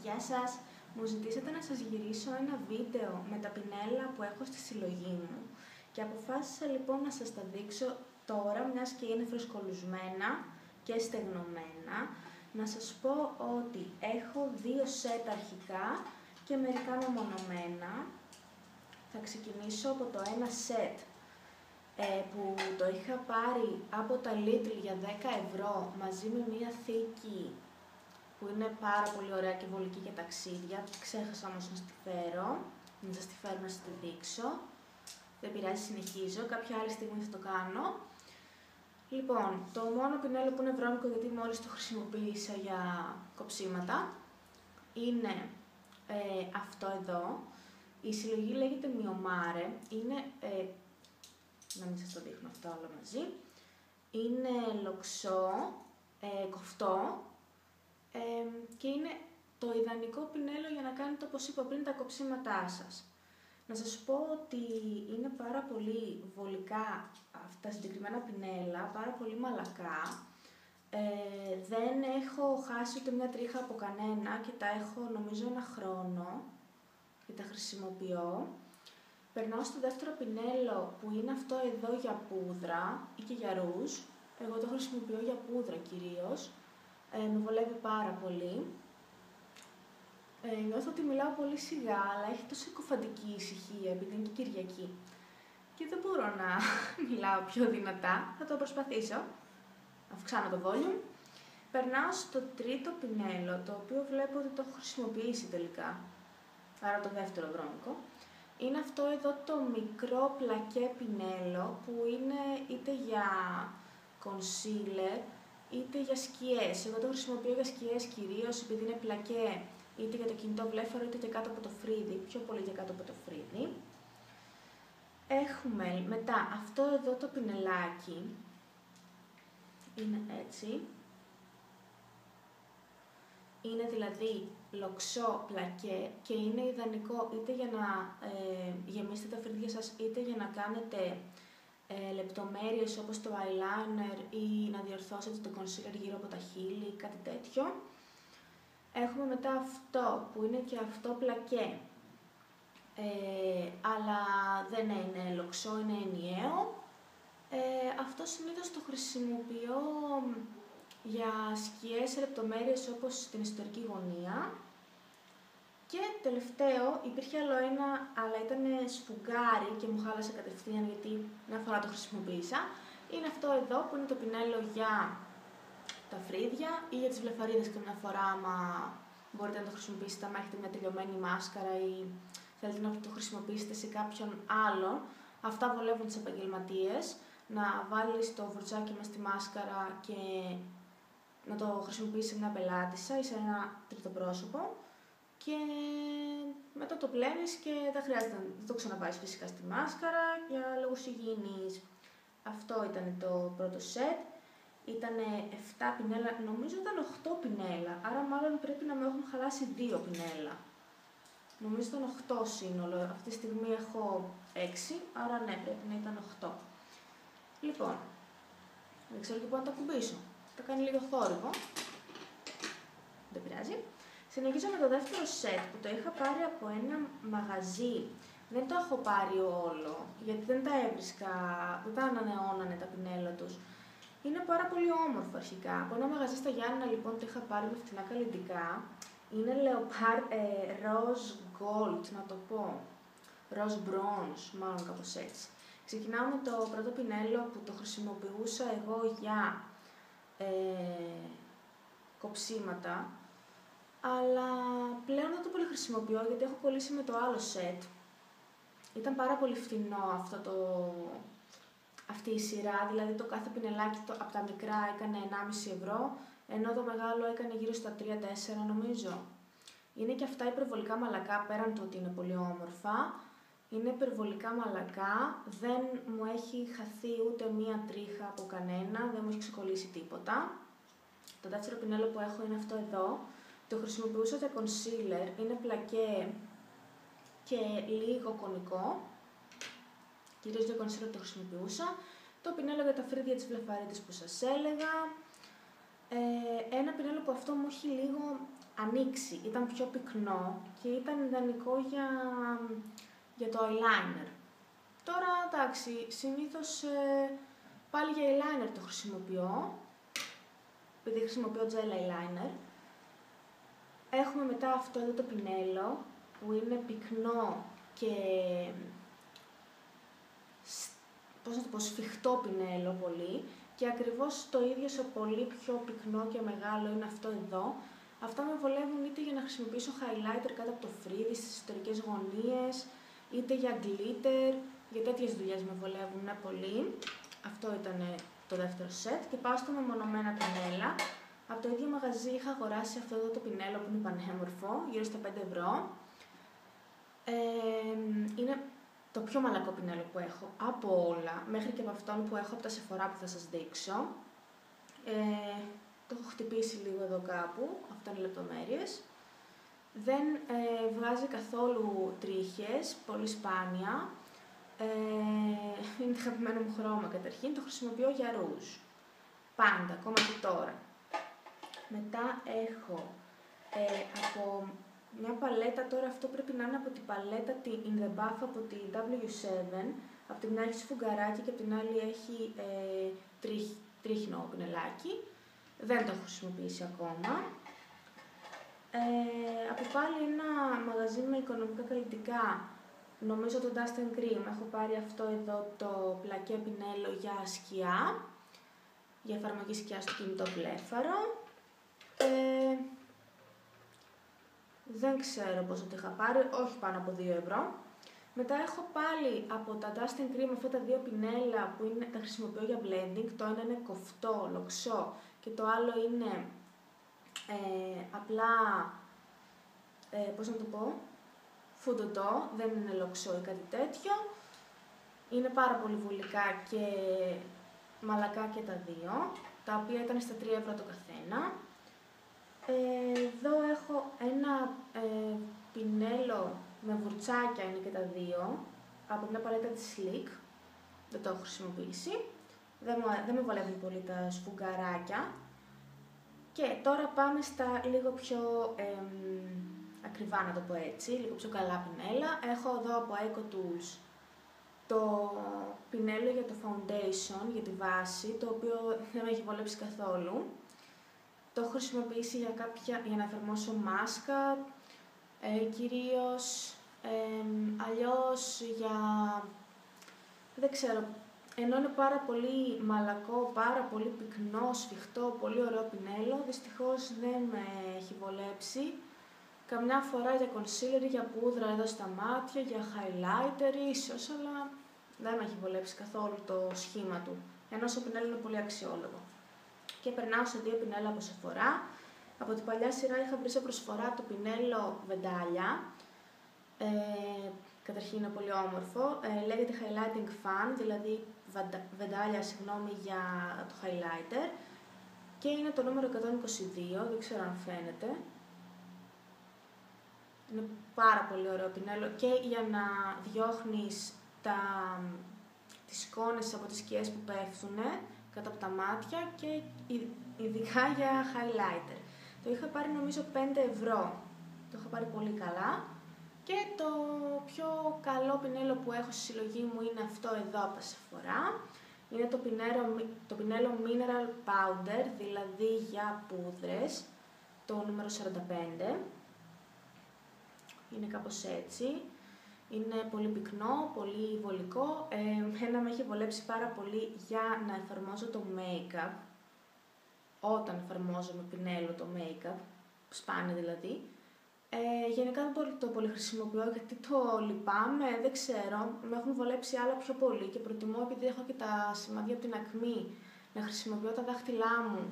Γεια σας! Μου ζητήσατε να σας γυρίσω ένα βίντεο με τα πινέλα που έχω στη συλλογή μου και αποφάσισα λοιπόν να σας τα δείξω τώρα, μιας και είναι φρεσκολουσμένα και στεγνωμένα. Να σας πω ότι έχω 2 σετ αρχικά και μερικά μεμονωμένα. Θα ξεκινήσω από το ένα σετ που το είχα πάρει από τα Lidl για 10 ευρώ μαζί με μια θήκη που είναι πάρα πολύ ωραία και βολική για ταξίδια. Ξέχασα όμως να στη φέρω, να σας τη φέρω να σας τη δείξω. Δεν πειράζει, συνεχίζω, κάποια άλλη στιγμή θα το κάνω. Λοιπόν, το μόνο πινέλο που είναι βρώμικο, γιατί μόλις το χρησιμοποίησα για κοψίματα, είναι αυτό εδώ. Η συλλογή λέγεται Miomare, είναι, να μην σας το δείχνω αυτό όλο μαζί, είναι λοξό, κοφτό, και είναι το ιδανικό πινέλο για να κάνετε, όπως είπα πριν, τα κοψίματά σας. Να σας πω ότι είναι πάρα πολύ βολικά αυτά τα συγκεκριμένα πινέλα, πάρα πολύ μαλακά. Δεν έχω χάσει ούτε μια τρίχα από κανένα και τα έχω νομίζω 1 χρόνο και τα χρησιμοποιώ. Περνάω στο δεύτερο πινέλο που είναι αυτό εδώ για πούδρα ή και για ρούζ. Εγώ το χρησιμοποιώ για πούδρα κυρίως. Με βολεύει πάρα πολύ. Νιώθω ότι μιλάω πολύ σιγά, αλλά έχει τόσο συκοφαντική ησυχία επειδή είναι και Κυριακή. Και δεν μπορώ να μιλάω πιο δυνατά, θα το προσπαθήσω. Αυξάνω το volume. Περνάω στο τρίτο πινέλο, το οποίο βλέπω ότι το έχω χρησιμοποιήσει τελικά. Άρα το δεύτερο βρώμικο. Είναι αυτό εδώ το μικρό πλακέ πινέλο που είναι είτε για concealer είτε για σκιές. Εγώ το χρησιμοποιώ για σκιές κυρίως επειδή είναι πλακέ, είτε για το κινητό βλέφαρο είτε και κάτω από το φρύδι, πιο πολύ για κάτω από το φρύδι. Έχουμε μετά αυτό εδώ το πινελάκι, είναι έτσι. Είναι δηλαδή λοξό πλακέ και είναι ιδανικό είτε για να γεμίσετε τα φρύδια σας είτε για να κάνετε λεπτομέρειες όπως το eyeliner ή να διορθώσετε το concealer γύρω από τα χείλη, κάτι τέτοιο. Έχουμε μετά αυτό που είναι και αυτό πλακέ, αλλά δεν είναι λοξό, είναι ενιαίο. Αυτό συνήθως το χρησιμοποιώ για σκιές λεπτομέρειες όπως την ιστορική γωνία. Και τελευταίο, υπήρχε άλλο ένα, αλλά ήταν σφουγγάρι και μου χάλασε κατευθείαν γιατί μια φορά το χρησιμοποίησα. Είναι αυτό εδώ που είναι το πινέλο για τα φρύδια ή για τις βλεφαρίδες και μια φορά άμα μπορείτε να το χρησιμοποιήσετε άμα έχετε μια τελειωμένη μάσκαρα ή θέλετε να το χρησιμοποιήσετε σε κάποιον άλλον. Αυτά βολεύουν τις επαγγελματίες, να βάλεις το βουρτσάκι μες στη μάσκαρα και να το χρησιμοποιήσεις σε μια πελάτησα ή σε ένα τρίτο πρόσωπο. Και μετά το πλένεις και δεν χρειάζεται να το ξαναβάλεις φυσικά στη μάσκαρα για λόγους υγιεινής. Αυτό ήταν το πρώτο σετ. Ήταν 7 πινέλα, νομίζω ήταν 8 πινέλα, άρα μάλλον πρέπει να μου έχουν χαλάσει 2 πινέλα. Νομίζω ήταν 8 σύνολο, αυτή τη στιγμή έχω 6, άρα ναι, πρέπει να ήταν 8. Λοιπόν, δεν ξέρω και πού να το ακουμπήσω. Θα κάνει λίγο θόρυβο. Δεν πειράζει. Συνεχίζω με το δεύτερο σετ που το είχα πάρει από ένα μαγαζί. Δεν το έχω πάρει όλο, γιατί δεν τα έβρισκα, δεν τα ανανεώνανε τα πινέλα τους. Είναι πάρα πολύ όμορφο αρχικά. Από ένα μαγαζί στα Γιάννενα λοιπόν το είχα πάρει με φθηνά καλλιτικά. Είναι Leopard Rose Gold, να το πω. Rose Bronze, μάλλον κάπως έτσι. Ξεκινάω με το πρώτο πινέλο που το χρησιμοποιούσα εγώ για κοψίματα. Αλλά πλέον δεν το πολύ χρησιμοποιώ γιατί έχω κολλήσει με το άλλο σετ. Ήταν πάρα πολύ φθηνό αυτή η σειρά, δηλαδή το κάθε πινελάκι από τα μικρά έκανε 1,5 ευρώ, ενώ το μεγάλο έκανε γύρω στα 3-4 νομίζω. Είναι και αυτά υπερβολικά μαλακά, πέραν του ότι είναι πολύ όμορφα. Είναι υπερβολικά μαλακά, δεν μου έχει χαθεί ούτε μία τρίχα από κανένα, δεν μου έχει ξεκολλήσει τίποτα. Το δεύτερο πινέλο που έχω είναι αυτό εδώ. Το χρησιμοποιούσα για concealer, είναι πλακέ και λίγο κονικό. Κυρίως για concealer το χρησιμοποιούσα. Το πινέλο για τα φρύδια της βλεφαρίδας που σας έλεγα. Ένα πινέλο που αυτό μου έχει λίγο ανοίξει, ήταν πιο πυκνό και ήταν ιδανικό για το eyeliner. Τώρα, εντάξει, συνήθως πάλι για eyeliner το χρησιμοποιώ, επειδή χρησιμοποιώ gel eyeliner. Έχουμε μετά αυτό εδώ το πινέλο, που είναι πυκνό και πώς να το πω, σφιχτό πινέλο πολύ, και ακριβώς το ίδιο σε πολύ πιο πυκνό και μεγάλο είναι αυτό εδώ. Αυτά με βολεύουν είτε για να χρησιμοποιήσω highlighter κάτω από το φρύδι στις εσωτερικές γωνίες, είτε για glitter, για τέτοιες δουλειές με βολεύουν πολύ. Αυτό ήταν το δεύτερο σετ και πάω στα μεμονωμένα πινέλα. Από το ίδιο μαγαζί είχα αγοράσει αυτό εδώ το πινέλο που είναι πανέμορφο, γύρω στα 5 ευρώ. Είναι το πιο μαλακό πινέλο που έχω από όλα, μέχρι και από αυτόν που έχω από τα Sephora που θα σας δείξω. Το έχω χτυπήσει λίγο εδώ κάπου, αυτά είναι λεπτομέρειες. Δεν βγάζει καθόλου τρίχες, πολύ σπάνια. Είναι το αγαπημένο μου χρώμα καταρχήν, το χρησιμοποιώ για ρούζ. Πάντα, ακόμα και τώρα. Μετά έχω από μια παλέτα, τώρα αυτό πρέπει να είναι από την παλέτα In The Buff από τη W7. Από τη μια έχει σφουγγαράκι και από την άλλη έχει τρίχνο πινελάκι. Δεν το έχω χρησιμοποιήσει ακόμα. Από πάλι ένα μαγαζί με οικονομικά καλλιτικά, νομίζω το Dust & Cream, έχω πάρει αυτό εδώ το πλακέ πινέλο για σκιά, για εφαρμογή σκιά στο κινητό πλέφαρο. Δεν ξέρω πόσο το είχα πάρει, όχι πάνω από 2 ευρώ. Μετά έχω πάλι από τα Dust & Cream αυτά τα δύο πινέλα που τα χρησιμοποιώ για blending. Το ένα είναι κοφτό, λοξό και το άλλο είναι απλά, πώς να το πω, φουντωτό, δεν είναι λοξό ή κάτι τέτοιο. Είναι πάρα πολύ βολικά και μαλακά και τα δύο, τα οποία ήταν στα 3 ευρώ το καθένα. Εδώ έχω ένα πινέλο με βουρτσάκια, είναι και τα δύο, από μια παλέτα της Sleek. Δεν το έχω χρησιμοποιήσει. Δεν με βολεύουν πολύ τα σφουγγαράκια. Και τώρα πάμε στα λίγο πιο ακριβά, να το πω έτσι, λίγο πιο καλά πινέλα. Έχω εδώ από EcoTools το πινέλο για το foundation, για τη βάση, το οποίο δεν με έχει βολέψει καθόλου. Το έχω χρησιμοποιήσει για να εφαρμόσω μάσκα, κυρίως, αλλιώς για, δεν ξέρω, ενώ είναι πάρα πολύ μαλακό, πάρα πολύ πυκνό, σφιχτό, πολύ ωραίο πινέλο, δυστυχώς δεν με έχει βολέψει. Καμιά φορά για concealer, για πούδρα εδώ στα μάτια, για highlighter ίσως, αλλά δεν με έχει βολέψει καθόλου το σχήμα του, ενώ το πινέλο είναι πολύ αξιόλογο. Και περνάω σε δύο πινέλα από Sephora. Από την παλιά σειρά είχα βρει σε προσφορά το πινέλο Βεντάλια. Καταρχήν είναι πολύ όμορφο. Λέγεται Highlighting Fan, δηλαδή Βεντάλια, συγγνώμη, για το highlighter. Και είναι το νούμερο 122, δεν ξέρω αν φαίνεται. Είναι πάρα πολύ ωραίο πινέλο και για να διώχνεις τις σκόνες από τις σκιές που πέφτουν κάτω από τα μάτια και ειδικά για highlighter. Το είχα πάρει νομίζω 5 ευρώ, το είχα πάρει πολύ καλά. Και το πιο καλό πινέλο που έχω στη συλλογή μου είναι αυτό εδώ από τα Sephora. Είναι το πινέλο Mineral Powder, δηλαδή για πούδρες, το νούμερο 45. Είναι κάπως έτσι. Είναι πολύ πυκνό, πολύ βολικό. Εμένα με έχει βολέψει πάρα πολύ για να εφαρμόζω το make-up. Όταν εφαρμόζω με πινέλο το make-up, σπάνια δηλαδή. Γενικά δεν το πολύ χρησιμοποιώ γιατί το λυπάμαι, δεν ξέρω. Με έχουν βολέψει άλλα πιο πολύ και προτιμώ, επειδή έχω και τα σημάδια από την ακμή, να χρησιμοποιώ τα δάχτυλά μου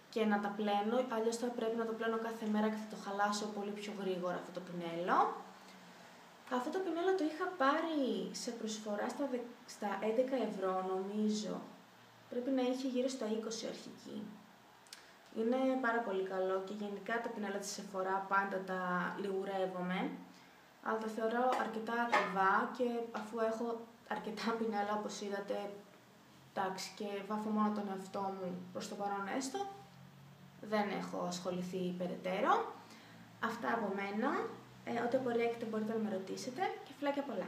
και να τα πλένω. Αλλιώς θα πρέπει να το πλένω κάθε μέρα και θα το χαλάσω πολύ πιο γρήγορα αυτό το πινέλο. Αυτό το πινέλο το είχα πάρει σε προσφορά στα 11 ευρώ νομίζω. Πρέπει να είχε γύρω στα 20 αρχική. Είναι πάρα πολύ καλό και γενικά τα πινέλα της Sephora πάντα τα λιγουρεύομαι. Αλλά τα θεωρώ αρκετά ακριβά και αφού έχω αρκετά πινέλα όπως είδατε, εντάξει, και βάφω μόνο τον εαυτό μου προς το παρόν έστω, δεν έχω ασχοληθεί περαιτέρω. Αυτά από μένα. Ό,τι απορία έχετε μπορείτε να με ρωτήσετε και φιλάκια πολλά.